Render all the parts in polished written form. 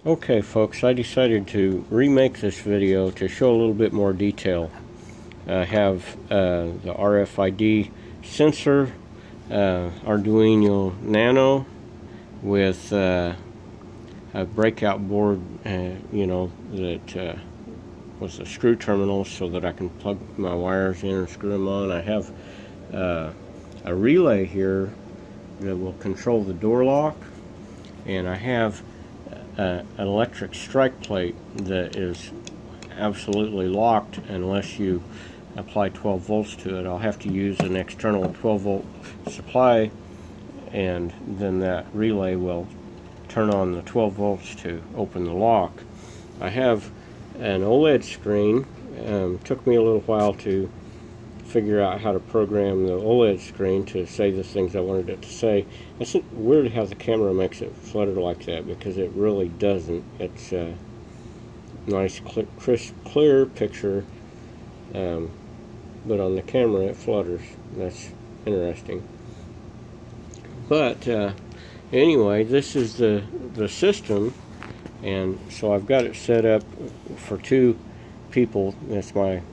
Okay folks, I decided to remake this video to show a little bit more detail. I have the RFID sensor, Arduino Nano with a breakout board, that was a screw terminal so that I can plug my wires in and screw them on. I have a relay here that will control the door lock, and I have an electric strike plate that is absolutely locked unless you apply 12 volts to it. I'll have to use an external 12 volt supply, and then that relay will turn on the 12 volts to open the lock. I have an OLED screen. Took me a little while to figure out how to program the OLED screen to say the things I wanted it to say. It's weird how the camera makes it flutter like that, because it really doesn't. It's a nice, crisp, clear picture, but on the camera it flutters. That's interesting. But anyway, this is the system, and so I've got it set up for two people. That's my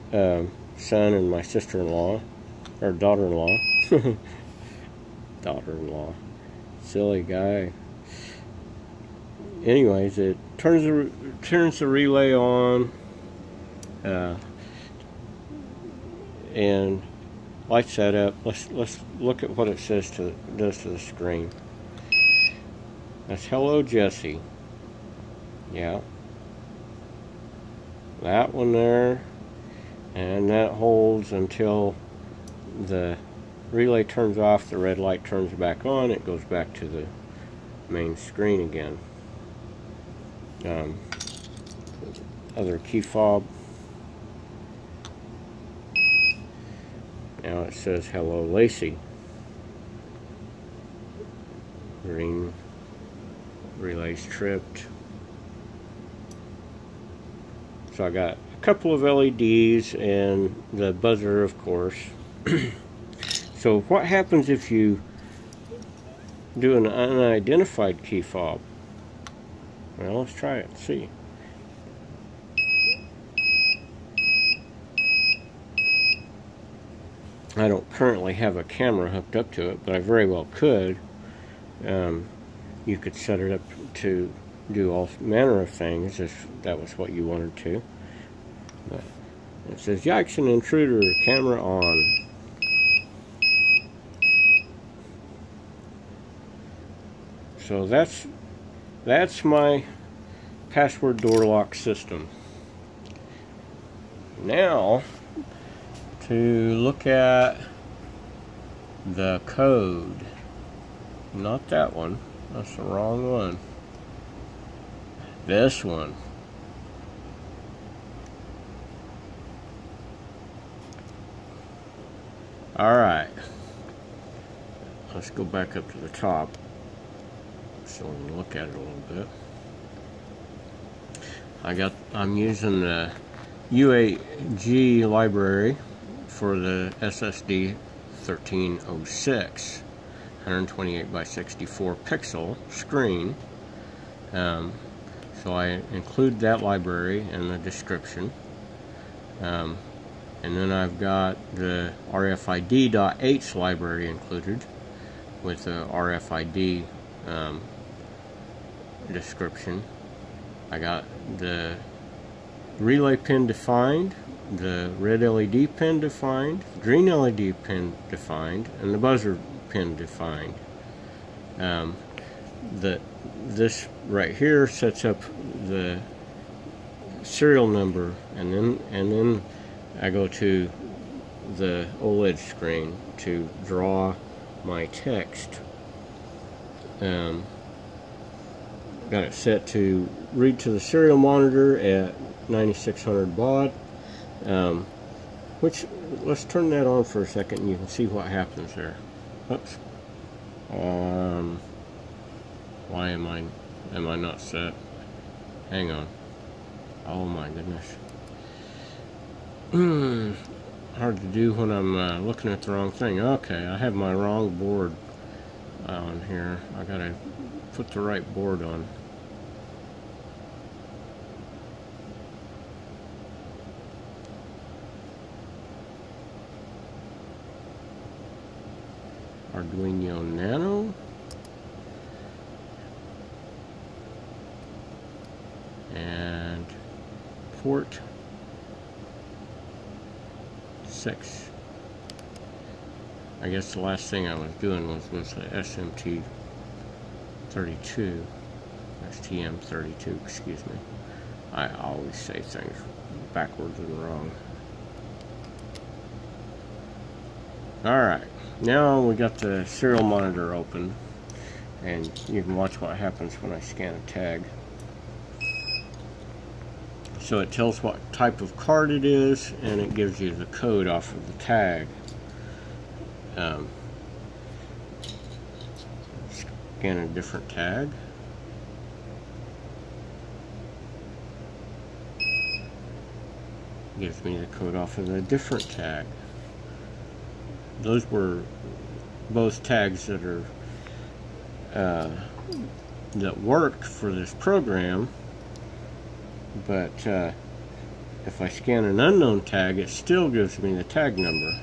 son and my sister-in-law, or daughter-in-law. Daughter-in-law, silly guy. Anyways, it turns the relay on, and lights that up. Let's look at what it does to the screen. That's "Hello Jesse." Yeah, that one there. And that holds until the relay turns off, the red light turns back on, it goes back to the main screen again. Other key fob. Now it says "Hello Lacey." Green relay's tripped. So I got a couple of LEDs and the buzzer, of course. So what happens if you do an unidentified key fob? Well, let's try it and see. I don't currently have a camera hooked up to it, but I very well could. You could set it up to do all manner of things if that was what you wanted to. But it says "Yikes, an intruder, camera on." So that's my password door lock system. Now to look at the code. Not that one. That's the wrong one. This one. Alright. Let's go back up to the top so we can look at it a little bit. I'm using the UAG library for the SSD 1306 128 by 64 pixel screen. So I include that library in the description. And then I've got the RFID.H library included with the RFID description. I got the relay pin defined, the red LED pin defined, green LED pin defined, and the buzzer pin defined. This right here sets up the serial number, and then I go to the OLED screen to draw my text. Got it set to read to the serial monitor at 9600 baud, which, let's turn that on for a second and you can see what happens there. Oops. Why am I not set? Hang on. Oh my goodness. Hard to do when I'm looking at the wrong thing. Okay, I have my wrong board on here. I gotta put the right board on. Arduino Nano. And port 6. I guess the last thing I was doing was the STM32. STM32, excuse me. I always say things backwards and wrong. Alright, now we got the serial monitor open, and you can watch what happens when I scan a tag. So it tells what type of card it is, and it gives you the code off of the tag. Scan a different tag. Gives me the code off of a different tag. Those were both tags that are that work for this program, but if I scan an unknown tag, it still gives me the tag number.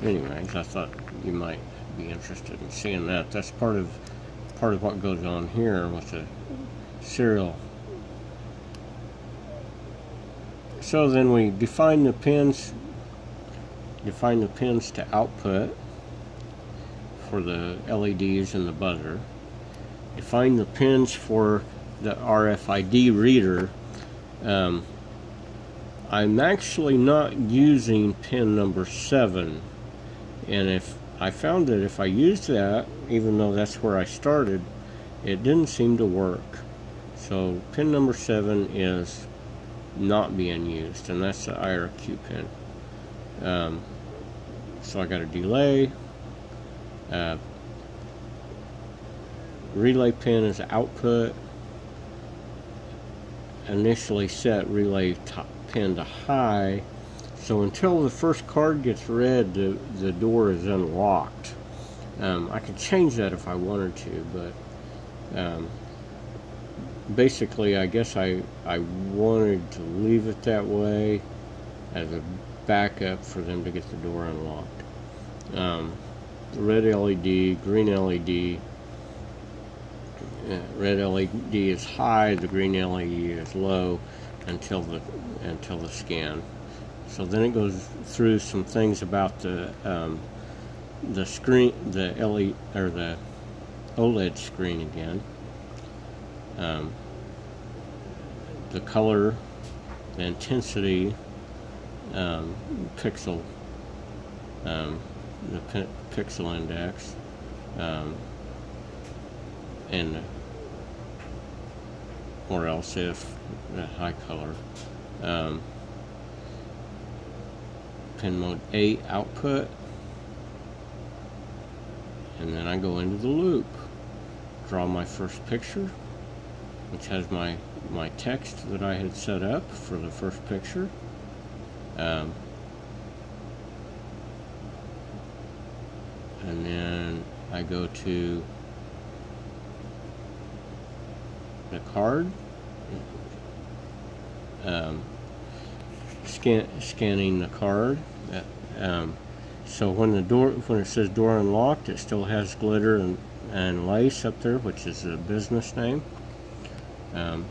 Anyways, I thought you might be interested in seeing that. That's part of what goes on here with the serial. So then we define the pins to output for the LEDs and the buzzer. Define the pins for the RFID reader. I'm actually not using pin number 7, and if I found that if I used that, even though that's where I started, it didn't seem to work. So pin number 7 is not being used, and that's the IRQ pin. So I got a delay. Relay pin is output. Initially set relay pin to high, so until the first card gets read, the door is unlocked. I could change that if I wanted to, but basically I guess I wanted to leave it that way as a backup for them to get the door unlocked. Red LED, green LED. Red LED is high, the green LED is low until the scan. So then it goes through some things about the screen, the LED or the OLED screen again. The color, the intensity, pixel, the pixel index, and or else if the high color. Pin mode 8 output, and then I go into the loop, draw my first picture, which has my text that I had set up for the first picture. And then I go to the card, scanning the card. So when it says door unlocked, it still has glitter and lace up there, which is the business name. And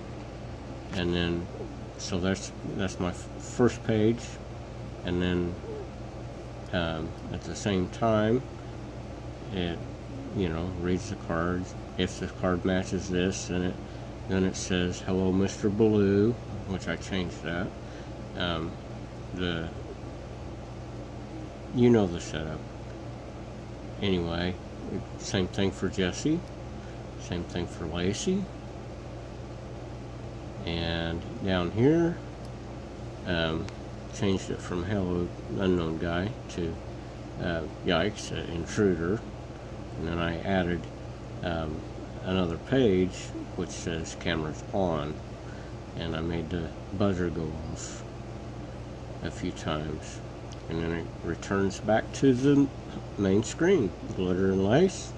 then so that's my first page, and then at the same time it reads the cards. If the card matches this, then it says hello Mr. Blue, which I changed that. The setup. Anyway, same thing for Jesse, same thing for Lacey, and down here changed it from hello unknown guy to yikes intruder, and then I added another page which says cameras on, and I made the buzzer go off a few times, and then it returns back to the main screen. Glitter and lace,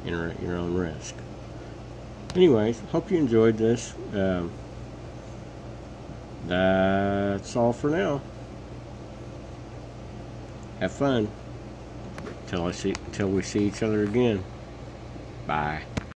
enter at your own risk. Anyways, hope you enjoyed this. That's all for now. Have fun. Till we see each other again. Bye.